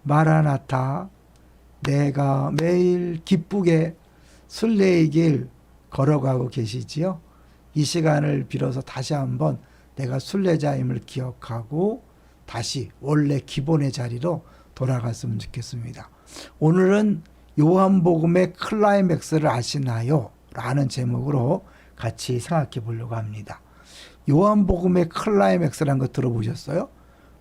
마라나타, 내가 매일 기쁘게 순례의 길 걸어가고 계시지요. 이 시간을 빌어서 다시 한번 내가 순례자임을 기억하고 다시 원래 기본의 자리로 돌아갔으면 좋겠습니다. 오늘은 요한복음의 클라이맥스를 아시나요? 라는 제목으로 같이 생각해 보려고 합니다. 요한복음의 클라이맥스라는 거 들어보셨어요?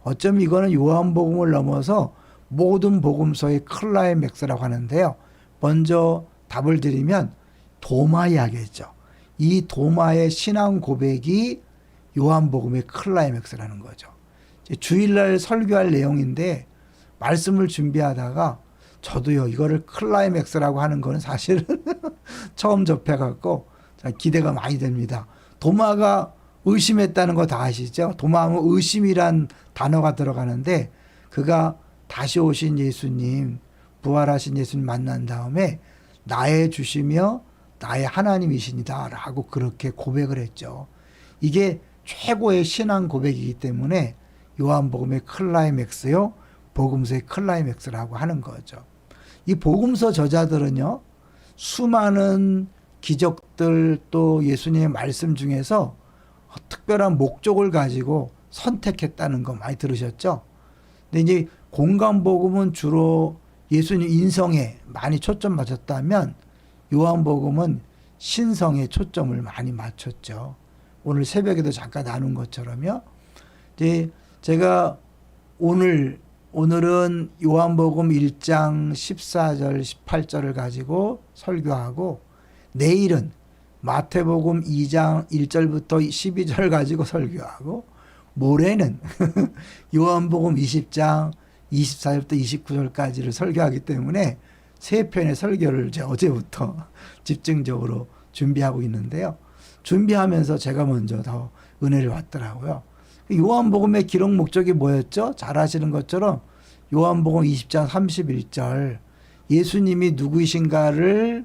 어쩌면 이거는 요한복음을 넘어서 모든 복음서의 클라이맥스라고 하는데요. 먼저 답을 드리면 도마 이야기죠. 이 도마의 신앙 고백이 요한복음의 클라이맥스라는 거죠. 주일날 설교할 내용인데 말씀을 준비하다가 저도요 이거를 클라이맥스라고 하는 거는 사실은 처음 접해갖고 기대가 많이 됩니다. 도마가 의심했다는 거 다 아시죠? 도마하면 의심이란 단어가 들어가는데 그가 다시 오신 예수님, 부활하신 예수님 만난 다음에 나의 주시며 나의 하나님이십니다 라고 그렇게 고백을 했죠. 이게 최고의 신앙 고백이기 때문에 요한복음의 클라이맥스요, 복음서의 클라이맥스라고 하는 거죠. 이 복음서 저자들은요, 수많은 기적들 또 예수님의 말씀 중에서 특별한 목적을 가지고 선택했다는 거 많이 들으셨죠? 근데 이제 공간복음은 주로 예수님 인성에 많이 초점 맞췄다면 요한복음은 신성에 초점을 많이 맞췄죠. 오늘 새벽에도 잠깐 나눈 것처럼요. 이제 제가 오늘은 요한복음 1장 14절 18절을 가지고 설교하고 내일은 마태복음 2장 1절부터 12절 가지고 설교하고 모레는 요한복음 20장 24절부터 29절까지를 설교하기 때문에 세 편의 설교를 제가 어제부터 집중적으로 준비하고 있는데요. 준비하면서 제가 먼저 더 은혜를 받더라고요. 요한복음의 기록 목적이 뭐였죠? 잘 아시는 것처럼 요한복음 20장 31절 예수님이 누구이신가를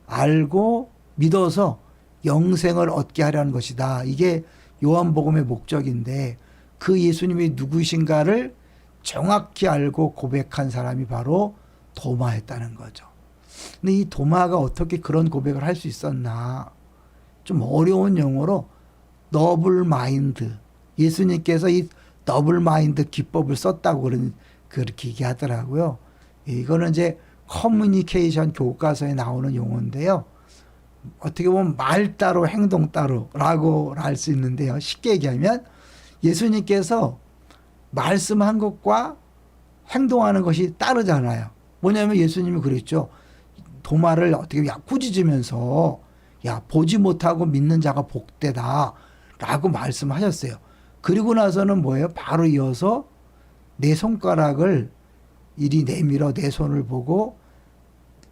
알고 믿어서 영생을 얻게 하려는 것이다. 이게 요한복음의 목적인데 그 예수님이 누구이신가를 정확히 알고 고백한 사람이 바로 도마였다는 거죠. 근데 이 도마가 어떻게 그런 고백을 할 수 있었나? 좀 어려운 용어로 더블 마인드. 예수님께서 이 더블 마인드 기법을 썼다고 그렇게 얘기하더라고요. 이거는 이제 커뮤니케이션 교과서에 나오는 용어인데요. 어떻게 보면 말 따로 행동 따로라고 할 수 있는데요. 쉽게 얘기하면 예수님께서 말씀한 것과 행동하는 것이 따르잖아요. 뭐냐면 예수님이 그랬죠. 도마를 어떻게 꾸짖으면서 야 보지 못하고 믿는 자가 복되다 라고 말씀하셨어요. 그리고 나서는 뭐예요? 바로 이어서 내 손가락을 이리 내밀어 내 손을 보고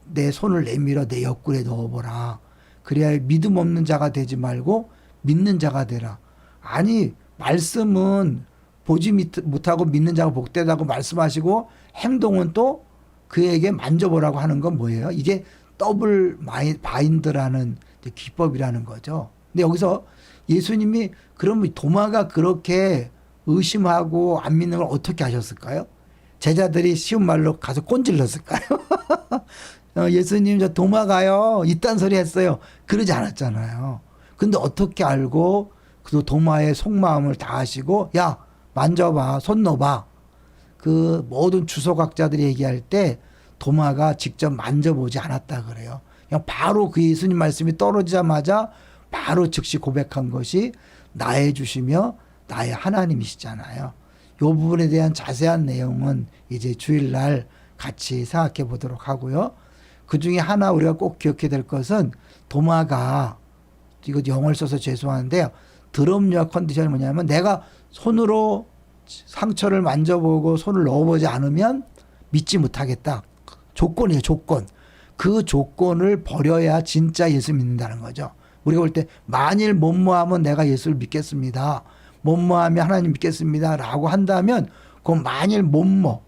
내 손을 내밀어 내 옆구리에 넣어보라. 그래야 믿음 없는 자가 되지 말고 믿는 자가 되라. 아니 말씀은 보지 못하고 믿는 자가 복되다고 말씀하시고 행동은 또 그에게 만져보라고 하는 건 뭐예요? 이게 더블 바인드라는 기법이라는 거죠. 근데 여기서 예수님이 그러면 도마가 그렇게 의심하고 안 믿는 걸 어떻게 하셨을까요? 제자들이 쉬운 말로 가서 꼰질렀을까요? 예수님 저 도마가요 이딴 소리 했어요. 그러지 않았잖아요. 근데 어떻게 알고 그 도마의 속마음을 다 아시고 야 만져봐 손 넣어봐. 그 모든 주석학자들이 얘기할 때 도마가 직접 만져보지 않았다 그래요. 그냥 바로 그 예수님 말씀이 떨어지자마자 바로 즉시 고백한 것이 나의 주시며 나의 하나님이시잖아요. 이 부분에 대한 자세한 내용은 이제 주일날 같이 생각해 보도록 하고요. 그 중에 하나 우리가 꼭 기억해야 될 것은 도마가 이거 영어를 써서 죄송한데요. 드럼력 컨디션이 뭐냐면 내가 손으로 상처를 만져보고 손을 넣어보지 않으면 믿지 못하겠다. 조건이에요, 조건. 그 조건을 버려야 진짜 예수 믿는다는 거죠. 우리가 볼 때 만일 뭐뭐하면 내가 예수를 믿겠습니다. 뭐뭐하면 하나님 믿겠습니다. 라고 한다면 그건 만일 뭐뭐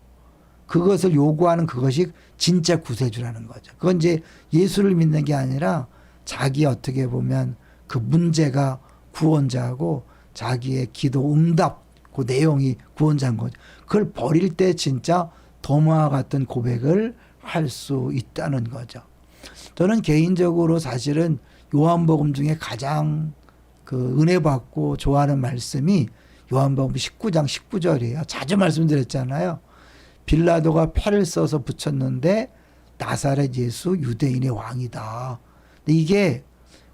그것을 요구하는 그것이 진짜 구세주라는 거죠. 그건 이제 예수를 믿는 게 아니라 자기 어떻게 보면 그 문제가 구원자고 자기의 기도 응답 그 내용이 구원자인 거죠. 그걸 버릴 때 진짜 도마와 같은 고백을 할 수 있다는 거죠. 저는 개인적으로 사실은 요한복음 중에 가장 그 은혜 받고 좋아하는 말씀이 요한복음 19장 19절이에요. 자주 말씀드렸잖아요. 빌라도가 패를 써서 붙였는데 나사렛 예수 유대인의 왕이다. 근데 이게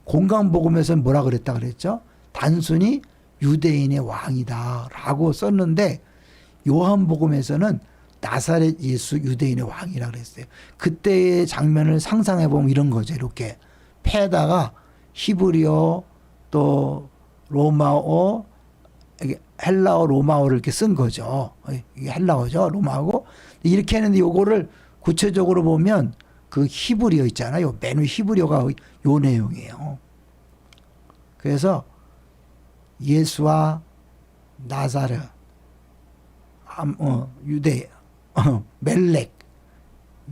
공강복음에서는 뭐라 그랬다 그랬죠? 단순히 유대인의 왕이다라고 썼는데 요한복음에서는 나사렛 예수 유대인의 왕이라 그랬어요. 그때의 장면을 상상해 보면 이런 거죠. 이렇게 패에다가 히브리어 또 로마어, 헬라어, 로마어를 이렇게 쓴 거죠. 이게 헬라어죠. 로마어고. 이렇게 했는데 요거를 구체적으로 보면 그 히브리어 있잖아요. 맨 위 히브리어가 요 내용이에요. 그래서 예수와 나사렛, 유대, 멜렉,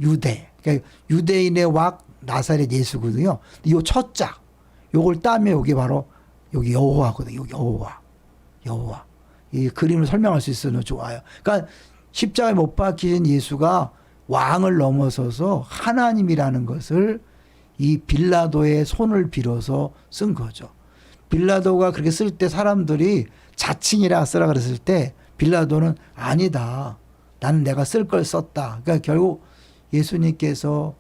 유대. 그러니까 유대인의 왕 나사렛 예수거든요. 요 첫자, 요걸 따면 여기 바로 여기 여호와거든요. 여호와. 이 그림을 설명할 수 있어서 좋아요. 그러니까 십자가에 못 박히신 예수가 왕을 넘어서서 하나님이라는 것을 이 빌라도의 손을 빌어서 쓴 거죠. 빌라도가 그렇게 쓸 때 사람들이 자칭이라 쓰라 그랬을 때 빌라도는 아니다. 나는 내가 쓸 걸 썼다. 그러니까 결국 예수님께서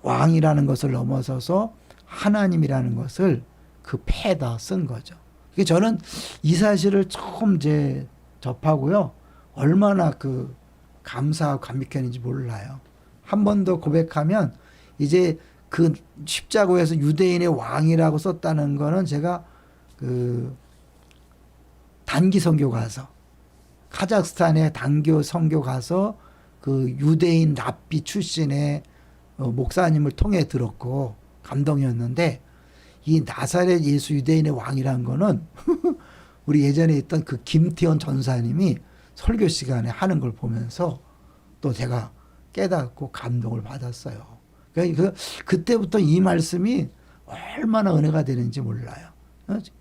왕이라는 것을 넘어서서 하나님이라는 것을 그 패에다 쓴 거죠. 저는 이 사실을 처음 이제 접하고요. 얼마나 그 감사하고 감격했는지 몰라요. 한 번 더 고백하면 이제 그 십자가에서 유대인의 왕이라고 썼다는 거는 제가 그 단기 선교 가서 카자흐스탄에 단교 선교 가서 그 유대인 랍비 출신의 목사님을 통해 들었고 감동이었는데 이 나사렛 예수 유대인의 왕이라는 거는 우리 예전에 있던 그 김태원 전사님이 설교 시간에 하는 걸 보면서 또 제가 깨닫고 감동을 받았어요. 그러니까 그때부터 이 말씀이 얼마나 은혜가 되는지 몰라요.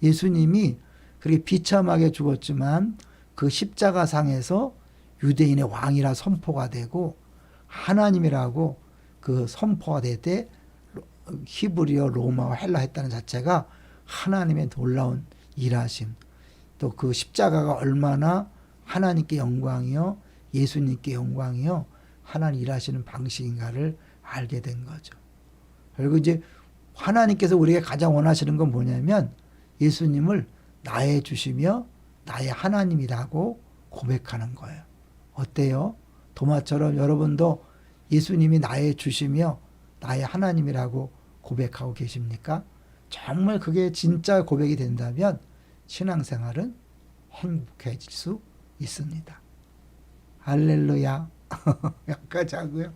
예수님이 그렇게 비참하게 죽었지만 그 십자가상에서 유대인의 왕이라 선포가 되고 하나님이라고 그 선포가 될 때 히브리어, 로마어, 헬라 했다는 자체가 하나님의 놀라운 일하심, 또 그 십자가가 얼마나 하나님께 영광이요 예수님께 영광이요 하나님 일하시는 방식인가를 알게 된 거죠. 그리고 이제 하나님께서 우리가 가장 원하시는 건 뭐냐면 예수님을 나의 주시며 나의 하나님이라고 고백하는 거예요. 어때요? 도마처럼 여러분도 예수님이 나의 주시며 나의 하나님이라고 고백하고 계십니까? 정말 그게 진짜 고백이 된다면 신앙생활은 행복해질 수 있습니다. 할렐루야. 여기까지 하고요.